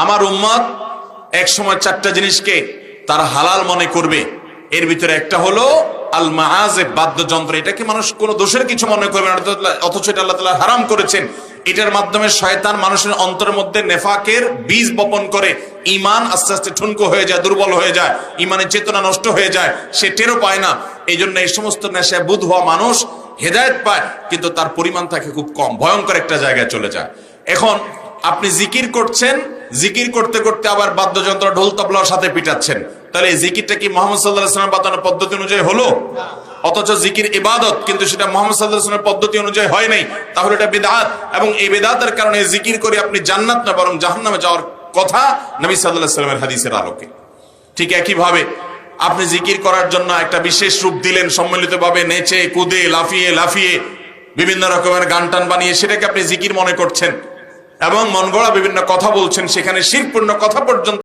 আমার উম্মত এক সময় চারটা জিনিসকে তারা হালাল মনে করবে। এর ভিতরে একটা হলো আল মাআজিব, বাদ্যযন্ত্র। এটাকে মানুষ কোনো দোষের কিছু মনে করবে না, অথচ এটা আল্লাহ তাআলা হারাম করেছেন। এটার মাধ্যমে শয়তান মানুষের অন্তরের মধ্যে নেফাকের বীজ বপন করে, ঈমান আস্তে আস্তে ঠুনকো হয়ে যায়, দুর্বল হয়ে যায়, ঈমানের চেতনা নষ্ট হয়ে যায়, সে টেরও পায় না। এই জন্য এই সমস্ত নেশায় বুধ হওয়া মানুষ হেদায়েত পায়, কিন্তু তার পরিমাণ থাকে খুব কম, ভয়ঙ্কর একটা জায়গায় চলে যায়। এখন আপনি জিকির করছেন, জিকির করতে করতে আবার বাদ্যযন্ত্র ঢোল তবলার সাথে পিটাচ্ছেন, তাহলে এই জিকিরটা কি মুহাম্মদ সাল্লাল্লাহু আলাইহি ওয়াসাল্লামের বাতানো পদ্ধতি অনুযায়ী হলো? অথচ জিকির ইবাদত, কিন্তু সেটা মুহাম্মদ সাল্লাল্লাহু আলাইহি ওয়াসাল্লামের পদ্ধতি অনুযায়ী হয় নাই, তাহলে এটা বিদআত। এবং এই বিদআতের কারণে জিকির করে আপনি জান্নাত না বরং জাহান্নামে যাওয়ার কথা নবী সাল্লাল্লাহু আলাইহি ওয়াসাল্লামের হাদিসের আলোকে। ঠিক একই ভাবে আপনি জিকির করার জন্য একটা বিশেষ রূপ দিলেন, সম্মিলিতভাবে নেচে কুদে লাফিয়ে লাফিয়ে বিভিন্ন রকমের গান টান বানিয়ে সেটাকে আপনি জিকির মনে করছেন এবং মন গড়া বিভিন্ন কথা বলছেন, সেখানে শিরকপূর্ণ কথা পর্যন্ত